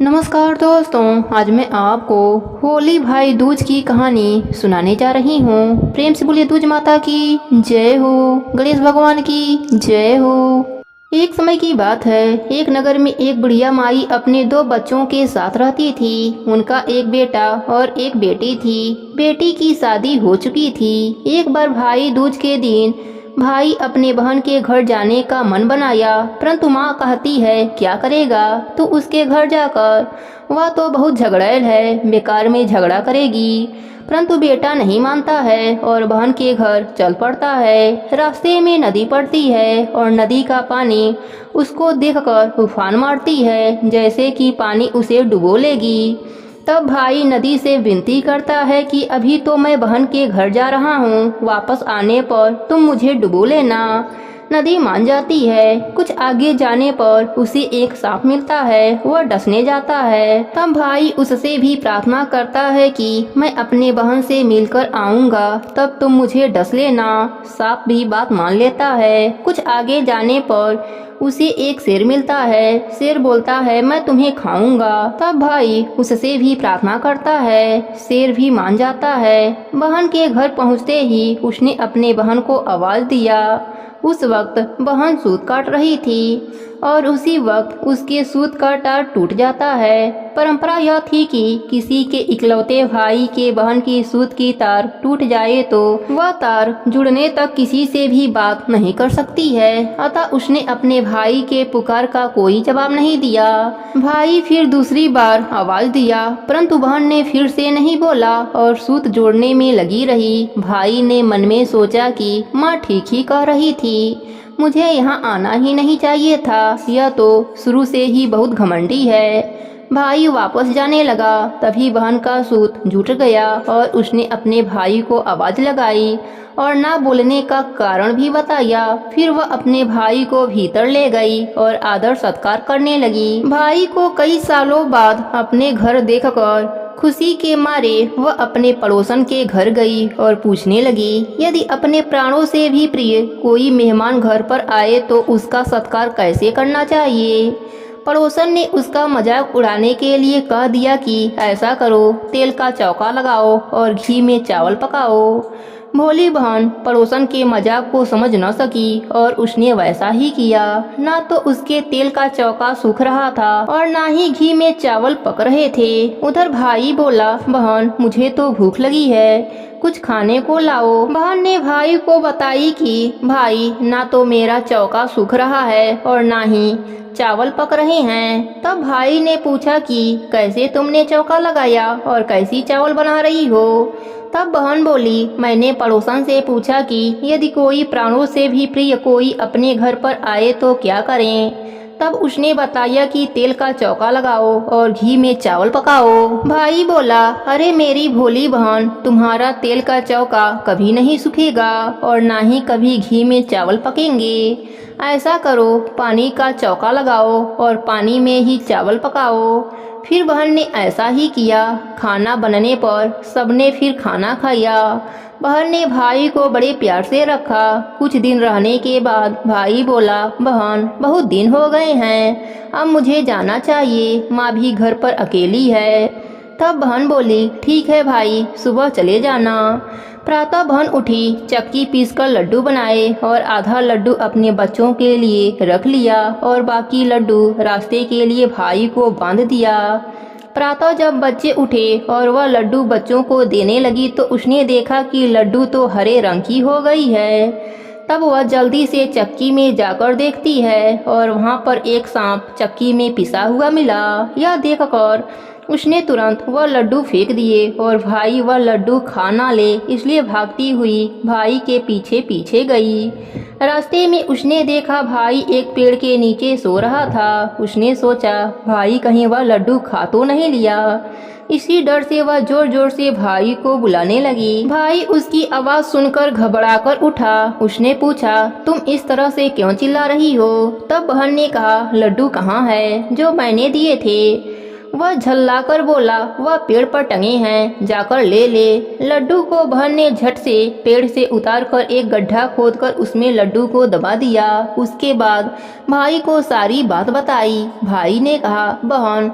नमस्कार दोस्तों, आज मैं आपको होली भाई दूज की कहानी सुनाने जा रही हूँ। प्रेम से बोलिए दूज माता की जय हो, गणेश भगवान की जय हो। एक समय की बात है, एक नगर में एक बुढ़िया माई अपने दो बच्चों के साथ रहती थी। उनका एक बेटा और एक बेटी थी। बेटी की शादी हो चुकी थी। एक बार भाई दूज के दिन भाई अपने बहन के घर जाने का मन बनाया, परंतु माँ कहती है क्या करेगा तू उसके घर जाकर, वह तो बहुत झगड़ैल है, बेकार में झगड़ा करेगी। परंतु बेटा नहीं मानता है और बहन के घर चल पड़ता है। रास्ते में नदी पड़ती है और नदी का पानी उसको देखकर उफान मारती है, जैसे कि पानी उसे डुबो लेगी। तब भाई नदी से विनती करता है कि अभी तो मैं बहन के घर जा रहा हूँ, वापस आने पर तुम मुझे डुबो लेना। नदी मान जाती है। कुछ आगे जाने पर उसे एक सांप मिलता है, वह डसने जाता है। तब भाई उससे भी प्रार्थना करता है कि मैं अपने बहन से मिलकर आऊँगा, तब तुम मुझे डस लेना। सांप भी बात मान लेता है। कुछ आगे जाने पर उसे एक शेर मिलता है। शेर बोलता है मैं तुम्हें खाऊंगा। तब भाई उससे भी प्रार्थना करता है। शेर भी मान जाता है। बहन के घर पहुंचते ही उसने अपने बहन को आवाज दिया। उस वक्त बहन सूत काट रही थी और उसी वक्त उसके सूत का तार टूट जाता है। परंपरा यह थी कि किसी के इकलौते भाई के बहन की सूत की तार टूट जाए तो वह तार जुड़ने तक किसी से भी बात नहीं कर सकती है। अतः उसने अपने भाई के पुकार का कोई जवाब नहीं दिया। भाई फिर दूसरी बार आवाज दिया, परंतु बहन ने फिर से नहीं बोला और सूत जोड़ने में लगी रही। भाई ने मन में सोचा कि माँ ठीक ही कह रही थी, मुझे यहाँ आना ही नहीं चाहिए था, यह तो शुरू से ही बहुत घमंडी है। भाई वापस जाने लगा। तभी बहन का सूत जुट गया और उसने अपने भाई को आवाज लगाई और ना बोलने का कारण भी बताया। फिर वह अपने भाई को भीतर ले गई और आदर सत्कार करने लगी। भाई को कई सालों बाद अपने घर देखकर खुशी के मारे वह अपने पड़ोसन के घर गई और पूछने लगी, यदि अपने प्राणों से भी प्रिय कोई मेहमान घर पर आए तो उसका सत्कार कैसे करना चाहिए। पड़ोसन ने उसका मजाक उड़ाने के लिए कह दिया कि ऐसा करो, तेल का चौका लगाओ और घी में चावल पकाओ। भोली बहन पड़ोसन के मजाक को समझ न सकी और उसने वैसा ही किया। ना तो उसके तेल का चौका सूख रहा था और ना ही घी में चावल पक रहे थे। उधर भाई बोला, बहन मुझे तो भूख लगी है, कुछ खाने को लाओ। बहन ने भाई को बताई कि भाई ना तो मेरा चौका सूख रहा है और ना ही चावल पक रहे हैं। तब भाई ने पूछा कि कैसे तुमने चौका लगाया और कैसी चावल बना रही हो। तब बहन बोली, मैंने पड़ोसन से पूछा कि यदि कोई प्राणों से भी प्रिय कोई अपने घर पर आए तो क्या करें। तब उसने बताया कि तेल का चौका लगाओ और घी में चावल पकाओ। भाई बोला, अरे मेरी भोली बहन, तुम्हारा तेल का चौका कभी नहीं सूखेगा और ना ही कभी घी में चावल पकेंगे। ऐसा करो, पानी का चौका लगाओ और पानी में ही चावल पकाओ। फिर बहन ने ऐसा ही किया। खाना बनने पर सबने फिर खाना खाया। बहन ने भाई को बड़े प्यार से रखा। कुछ दिन रहने के बाद भाई बोला, बहन बहुत दिन हो गए हैं, अब मुझे जाना चाहिए, माँ भी घर पर अकेली है। तब बहन बोली, ठीक है भाई, सुबह चले जाना। प्रातः बहन उठी, चक्की पीसकर लड्डू बनाए और आधा लड्डू अपने बच्चों के लिए रख लिया और बाकी लड्डू रास्ते के लिए भाई को बांध दिया। प्रातः जब बच्चे उठे और वह लड्डू बच्चों को देने लगी तो उसने देखा कि लड्डू तो हरे रंग की हो गई है। तब वह जल्दी से चक्की में जाकर देखती है और वहाँ पर एक सांप चक्की में पिसा हुआ मिला। यह देखकर उसने तुरंत वह लड्डू फेंक दिए और भाई वह लड्डू खा ना ले इसलिए भागती हुई भाई के पीछे पीछे गई। रास्ते में उसने देखा भाई एक पेड़ के नीचे सो रहा था। उसने सोचा भाई कहीं वह लड्डू खा तो नहीं लिया। इसी डर से वह जोर जोर से भाई को बुलाने लगी। भाई उसकी आवाज सुनकर घबराकर उठा। उसने पूछा, तुम इस तरह से क्यों चिल्ला रही हो। तब बहन ने कहा, लड्डू कहाँ है जो मैंने दिए थे। वह झल्लाकर बोला, वह पेड़ पर टंगे हैं, जाकर ले ले। लड्डू को बहन ने झट से पेड़ से उतारकर एक गड्ढा खोदकर उसमें लड्डू को दबा दिया। उसके बाद भाई को सारी बात बताई। भाई ने कहा, बहन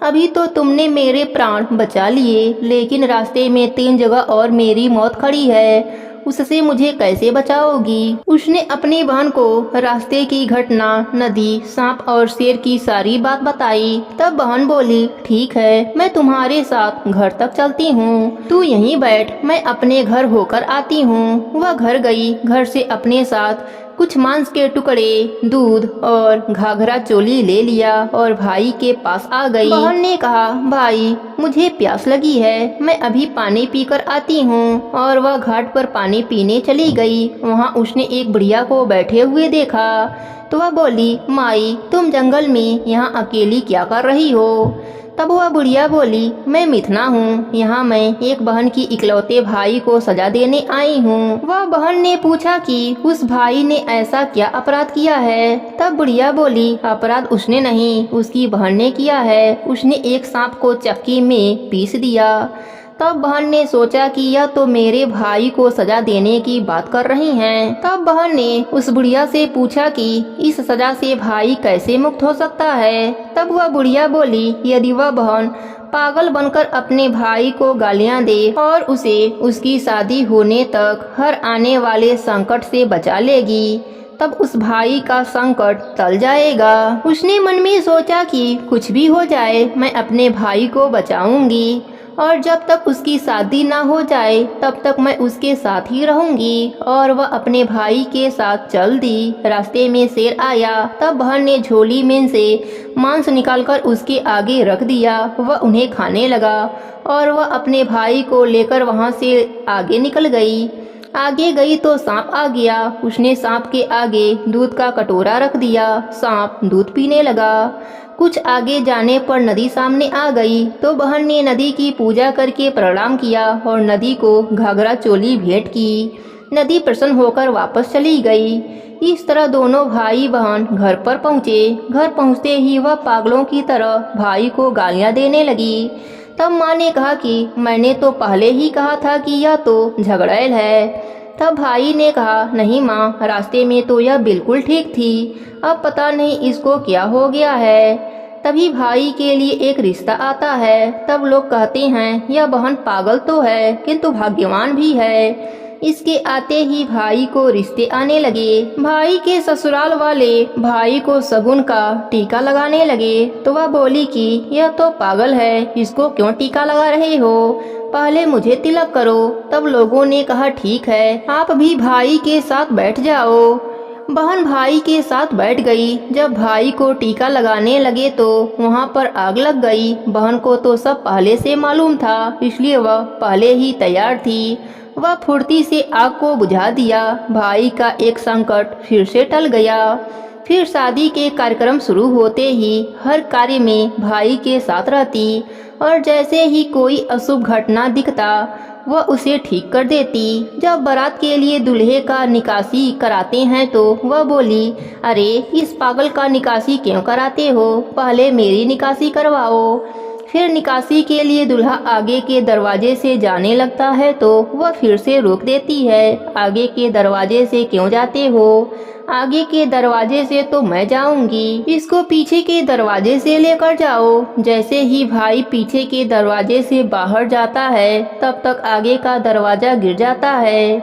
अभी तो तुमने मेरे प्राण बचा लिए, लेकिन रास्ते में 3 जगह और मेरी मौत खड़ी है, उससे मुझे कैसे बचाओगी? उसने अपनी बहन को रास्ते की घटना, नदी, सांप और शेर की सारी बात बताई। तब बहन बोली, ठीक है, मैं तुम्हारे साथ घर तक चलती हूँ, तू यहीं बैठ, मैं अपने घर होकर आती हूँ। वह घर गई। घर से अपने साथ कुछ मांस के टुकड़े, दूध और घाघरा चोली ले लिया और भाई के पास आ गई। बहन ने कहा, भाई मुझे प्यास लगी है, मैं अभी पानी पीकर आती हूँ। और वह घाट पर पानी पीने चली गई। वहाँ उसने एक बुढ़िया को बैठे हुए देखा तो वह बोली, माई तुम जंगल में यहाँ अकेली क्या कर रही हो? तब वह बुढ़िया बोली, मैं मिथुना हूँ, यहाँ मैं एक बहन की इकलौते भाई को सजा देने आई हूँ। वह बहन ने पूछा कि उस भाई ने ऐसा क्या अपराध किया है? तब बुढ़िया बोली, अपराध उसने नहीं, उसकी बहन ने किया है, उसने एक सांप को चक्की में पीस दिया। तब बहन ने सोचा कि यह तो मेरे भाई को सजा देने की बात कर रही हैं। तब बहन ने उस बुढ़िया से पूछा कि इस सजा से भाई कैसे मुक्त हो सकता है? तब वह बुढ़िया बोली, यदि वह बहन पागल बनकर अपने भाई को गालियां दे और उसे उसकी शादी होने तक हर आने वाले संकट से बचा लेगी, तब उस भाई का संकट टल जाएगा। उसने मन में सोचा कि कुछ भी हो जाए, मैं अपने भाई को बचाऊंगी और जब तक उसकी शादी ना हो जाए तब तक मैं उसके साथ ही रहूंगी। और वह अपने भाई के साथ चल दी। रास्ते में शेर आया। तब बहन ने झोली में से मांस निकालकर उसके आगे रख दिया। वह उन्हें खाने लगा और वह अपने भाई को लेकर वहां से आगे निकल गई। आगे गई तो सांप आ गया। उसने सांप के आगे दूध का कटोरा रख दिया। सांप दूध पीने लगा। कुछ आगे जाने पर नदी सामने आ गई तो बहन ने नदी की पूजा करके प्रणाम किया और नदी को घाघरा चोली भेंट की। नदी प्रसन्न होकर वापस चली गई। इस तरह दोनों भाई बहन घर पर पहुँचे। घर पहुँचते ही वह पागलों की तरह भाई को गालियाँ देने लगी। तब माँ ने कहा कि मैंने तो पहले ही कहा था कि यह तो झगड़ैल है। तब भाई ने कहा, नहीं माँ, रास्ते में तो यह बिल्कुल ठीक थी, अब पता नहीं इसको क्या हो गया है। तभी भाई के लिए एक रिश्ता आता है। तब लोग कहते हैं, यह बहन पागल तो है किंतु भाग्यवान भी है। इसके आते ही भाई को रिश्ते आने लगे। भाई के ससुराल वाले भाई को शगुन का टीका लगाने लगे तो वह बोली कि यह तो पागल है, इसको क्यों टीका लगा रहे हो, पहले मुझे तिलक करो। तब लोगों ने कहा, ठीक है, आप भी भाई के साथ बैठ जाओ। बहन भाई के साथ बैठ गई। जब भाई को टीका लगाने लगे तो वहाँ पर आग लग गई। बहन को तो सब पहले से मालूम था, इसलिए वह पहले ही तैयार थी। वह फुर्ती से आग को बुझा दिया। भाई का एक संकट फिर से टल गया। फिर शादी के कार्यक्रम शुरू होते ही हर कार्य में भाई के साथ रहती और जैसे ही कोई अशुभ घटना दिखता वह उसे ठीक कर देती। जब बारात के लिए दूल्हे का निकासी कराते हैं तो वह बोली, अरे इस पागल का निकासी क्यों कराते हो, पहले मेरी निकासी करवाओ। फिर निकासी के लिए दूल्हा आगे के दरवाजे से जाने लगता है तो वह फिर से रोक देती है, आगे के दरवाजे से क्यों जाते हो, आगे के दरवाजे से तो मैं जाऊंगी, इसको पीछे के दरवाजे से लेकर जाओ। जैसे ही भाई पीछे के दरवाजे से बाहर जाता है तब तक आगे का दरवाजा गिर जाता है।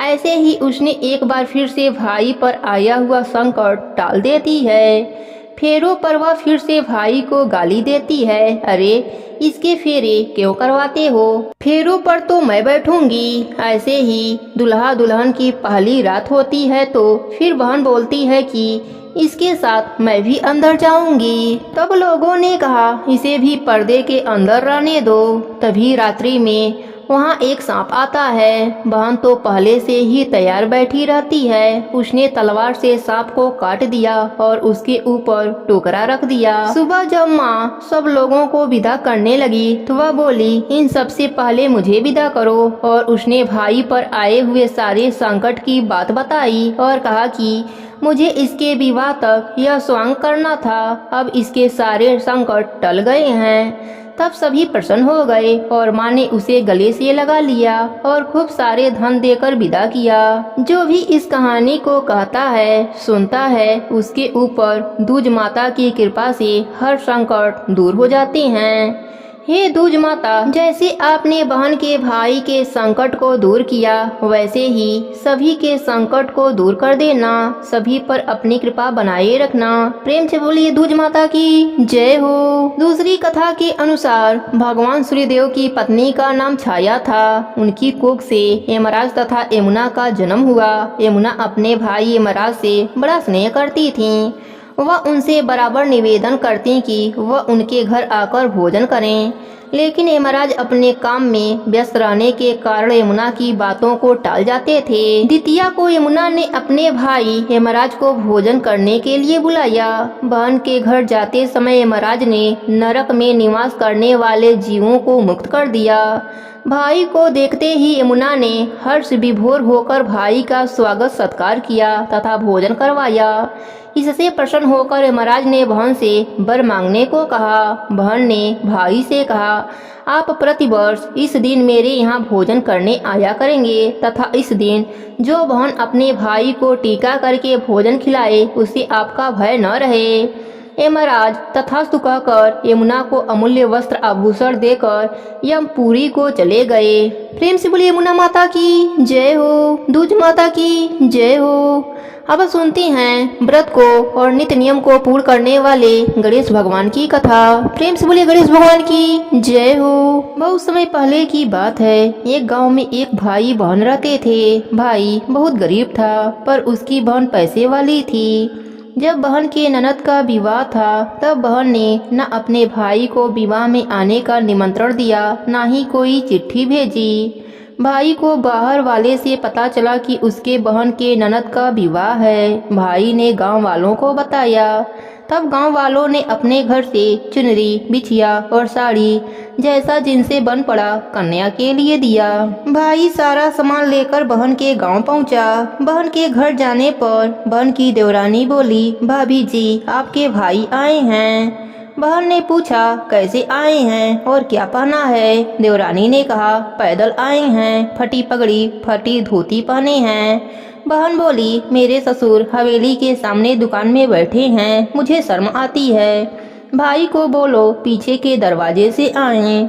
ऐसे ही उसने एक बार फिर से भाई पर आया हुआ संकट टाल देती है। फेरों पर वह फिर से भाई को गाली देती है, अरे इसके फेरे क्यों करवाते हो, फेरों पर तो मैं बैठूंगी। ऐसे ही दुल्हा दुल्हन की पहली रात होती है तो फिर बहन बोलती है कि इसके साथ मैं भी अंदर जाऊंगी। तब लोगों ने कहा, इसे भी पर्दे के अंदर रहने दो। तभी रात्रि में वहाँ एक सांप आता है। बहन तो पहले से ही तैयार बैठी रहती है। उसने तलवार से सांप को काट दिया और उसके ऊपर टोकरा रख दिया। सुबह जब माँ सब लोगों को विदा करने लगी तो वह बोली, इन सबसे पहले मुझे विदा करो। और उसने भाई पर आए हुए सारे संकट की बात बताई और कहा कि मुझे इसके विवाह तक यह स्वांग करना था। अब इसके सारे संकट टल गए हैं। तब सभी प्रसन्न हो गए और माँ ने उसे गले से लगा लिया और खूब सारे धन देकर विदा किया। जो भी इस कहानी को कहता है, सुनता है, उसके ऊपर दूज माता की कृपा से हर संकट दूर हो जाते हैं। हे दूज माता, जैसे आपने बहन के भाई के संकट को दूर किया, वैसे ही सभी के संकट को दूर कर देना। सभी पर अपनी कृपा बनाए रखना। प्रेम से बोलिए दूज माता की जय हो। दूसरी कथा के अनुसार भगवान सूर्यदेव की पत्नी का नाम छाया था। उनकी कोख से यमराज तथा यमुना का जन्म हुआ। यमुना अपने भाई यमराज से बड़ा स्नेह करती थीं। वह उनसे बराबर निवेदन करती कि वह उनके घर आकर भोजन करें, लेकिन यमराज अपने काम में व्यस्त रहने के कारण यमुना की बातों को टाल जाते थे। द्वितीया को यमुना ने अपने भाई यमराज को भोजन करने के लिए बुलाया। बहन के घर जाते समय यमराज ने नरक में निवास करने वाले जीवों को मुक्त कर दिया। भाई को देखते ही यमुना ने हर्ष विभोर होकर भाई का स्वागत सत्कार किया तथा भोजन करवाया। इससे प्रसन्न होकर यमराज ने बहन से वर मांगने को कहा। बहन ने भाई से कहा, आप प्रतिवर्ष इस दिन मेरे यहाँ भोजन करने आया करेंगे तथा इस दिन जो बहन अपने भाई को टीका करके भोजन खिलाए उसे आपका भय न रहे। यमराज तथास्तु कहकर यमुना को अमूल्य वस्त्र आभूषण देकर यमपुरी को चले गए। प्रेम से बोलिए यमुना माता की जय हो, दूज माता की जय हो। अब सुनते हैं व्रत को और नित्य नियम को पूर्ण करने वाले गणेश भगवान की कथा। प्रेम से बोलिए गणेश भगवान की जय हो। बहुत समय पहले की बात है। एक गांव में एक भाई बहन रहते थे। भाई बहुत गरीब था, पर उसकी बहन पैसे वाली थी। जब बहन के ननद का विवाह था, तब बहन ने न अपने भाई को विवाह में आने का निमंत्रण दिया, न ही कोई चिट्ठी भेजी। भाई को बाहर वाले से पता चला कि उसके बहन के ननद का विवाह है। भाई ने गांव वालों को बताया। तब गांव वालों ने अपने घर से चुनरी, बिछिया और साड़ी जैसा जिनसे बन पड़ा कन्या के लिए दिया। भाई सारा सामान लेकर बहन के गांव पहुंचा। बहन के घर जाने पर बहन की देवरानी बोली, भाभी जी आपके भाई आए हैं। बहन ने पूछा, कैसे आए हैं और क्या पहना है? देवरानी ने कहा, पैदल आए हैं, फटी पगड़ी फटी धोती पहने हैं। बहन बोली, मेरे ससुर हवेली के सामने दुकान में बैठे हैं, मुझे शर्म आती है। भाई को बोलो पीछे के दरवाजे से आए।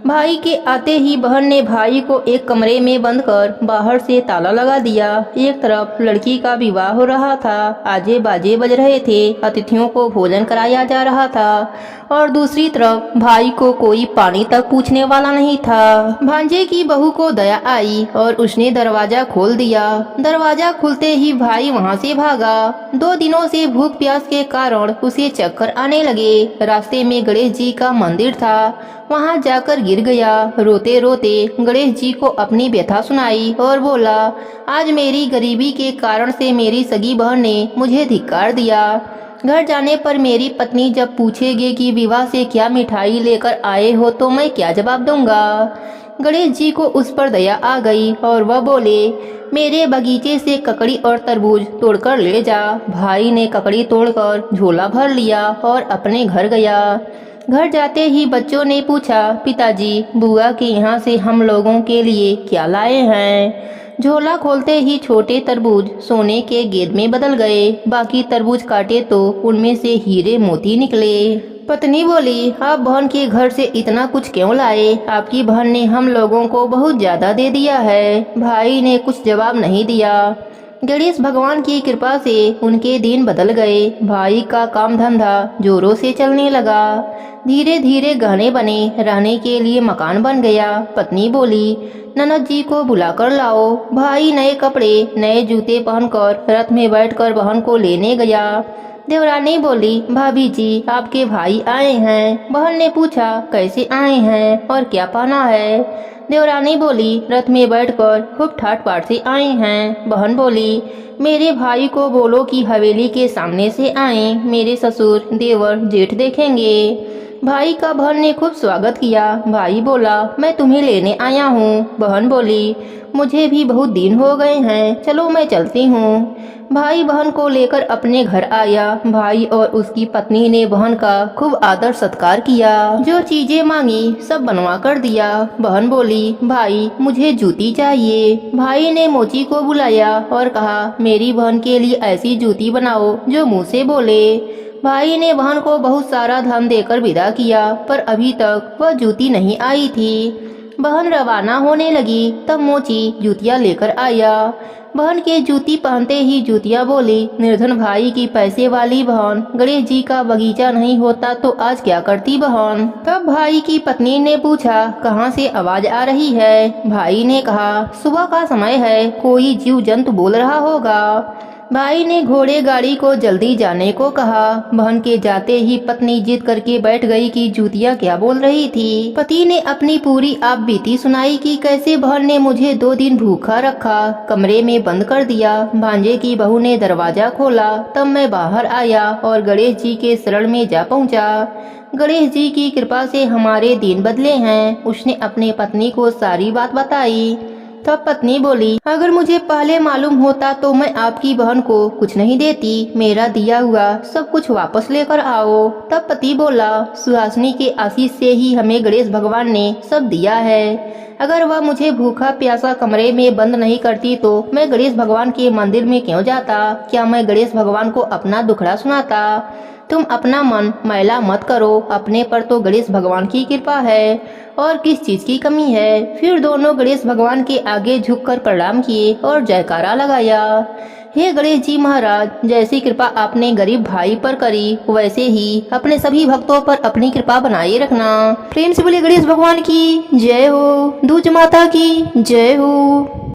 भाई के आते ही बहन ने भाई को एक कमरे में बंद कर बाहर से ताला लगा दिया। एक तरफ लड़की का विवाह हो रहा था, आजे बाजे बज रहे थे, अतिथियों को भोजन कराया जा रहा था और दूसरी तरफ भाई को कोई पानी तक पूछने वाला नहीं था। भांजे की बहू को दया आई और उसने दरवाजा खोल दिया। दरवाजा खुलते ही भाई वहाँ से भागा। 2 दिनों से भूख प्यास के कारण उसे चक्कर आने लगे। रास्ते में गणेश जी का मंदिर था, वहाँ जाकर गिर गया। रोते रोते गणेश जी को अपनी व्यथा सुनाई और बोला, आज मेरी गरीबी के कारण से मेरी सगी बहन ने मुझे धिक्कार दिया। घर जाने पर मेरी पत्नी जब पूछेगी कि विवाह से क्या मिठाई लेकर आए हो तो मैं क्या जवाब दूंगा। गणेश जी को उस पर दया आ गई और वह बोले, मेरे बगीचे से ककड़ी और तरबूज तोड़कर ले जा। भाई ने ककड़ी तोड़कर झोला भर लिया और अपने घर गया। घर जाते ही बच्चों ने पूछा, पिताजी बुआ के यहाँ से हम लोगों के लिए क्या लाए हैं? झोला खोलते ही छोटे तरबूज सोने के गेंद में बदल गए। बाकी तरबूज काटे तो उनमें से हीरे मोती निकले। पत्नी बोली, आप बहन के घर से इतना कुछ क्यों लाए? आपकी बहन ने हम लोगों को बहुत ज्यादा दे दिया है। भाई ने कुछ जवाब नहीं दिया। गणेश भगवान की कृपा से उनके दिन बदल गए। भाई का काम धंधा जोरों से चलने लगा। धीरे धीरे गहने बने, रहने के लिए मकान बन गया। पत्नी बोली, ननद जी को बुलाकर लाओ। भाई नए कपड़े नए जूते पहनकर रथ में बैठकर बहन को लेने गया। देवरानी बोली, भाभी जी आपके भाई आए हैं। बहन ने पूछा, कैसे आए हैं और क्या पहना है? देवरानी बोली, रथ में बैठकर खूब ठाट बाट से आए हैं। बहन बोली, मेरे भाई को बोलो कि हवेली के सामने से आए, मेरे ससुर देवर जेठ देखेंगे। भाई का बहन ने खूब स्वागत किया। भाई बोला, मैं तुम्हें लेने आया हूँ। बहन बोली, मुझे भी बहुत दिन हो गए हैं, चलो मैं चलती हूँ। भाई बहन को लेकर अपने घर आया। भाई और उसकी पत्नी ने बहन का खूब आदर सत्कार किया। जो चीजें मांगी सब बनवा कर दिया। बहन बोली, भाई मुझे जूती चाहिए। भाई ने मोची को बुलाया और कहा, मेरी बहन के लिए ऐसी जूती बनाओ जो मुँह से बोले। भाई ने बहन को बहुत सारा धन देकर विदा किया, पर अभी तक वह जूती नहीं आई थी। बहन रवाना होने लगी, तब मोची जूतियाँ लेकर आया। बहन के जूती पहनते ही जूतियाँ बोली, निर्धन भाई की पैसे वाली बहन, गणेश जी का बगीचा नहीं होता तो आज क्या करती बहन। तब भाई की पत्नी ने पूछा, कहाँ से आवाज आ रही है। भाई ने कहा, सुबह का समय है, कोई जीव जंतु बोल रहा होगा। भाई ने घोड़े गाड़ी को जल्दी जाने को कहा। बहन के जाते ही पत्नी जिद करके बैठ गई कि जूतियाँ क्या बोल रही थी। पति ने अपनी पूरी आप बीती सुनाई कि कैसे बहन ने मुझे 2 दिन भूखा रखा, कमरे में बंद कर दिया। भांजे की बहू ने दरवाजा खोला, तब मैं बाहर आया और गणेश जी के शरण में जा पहुँचा। गणेश जी की कृपा से हमारे दिन बदले हैं। उसने अपने पत्नी को सारी बात बताई। तब पत्नी बोली, अगर मुझे पहले मालूम होता तो मैं आपकी बहन को कुछ नहीं देती। मेरा दिया हुआ सब कुछ वापस लेकर आओ। तब पति बोला, सुहासिनी के आशीष से ही हमें गणेश भगवान ने सब दिया है। अगर वह मुझे भूखा प्यासा कमरे में बंद नहीं करती तो मैं गणेश भगवान के मंदिर में क्यों जाता? क्या मैं गणेश भगवान को अपना दुखड़ा सुनाता? तुम अपना मन मैला मत करो, अपने पर तो गणेश भगवान की कृपा है और किस चीज की कमी है। फिर दोनों गणेश भगवान के आगे झुककर प्रणाम किए और जयकारा लगाया। हे गणेश जी महाराज, जैसी कृपा आपने गरीब भाई पर करी वैसे ही अपने सभी भक्तों पर अपनी कृपा बनाए रखना। प्रेम से बोले गणेश भगवान की जय हो, दूज माता की जय हो।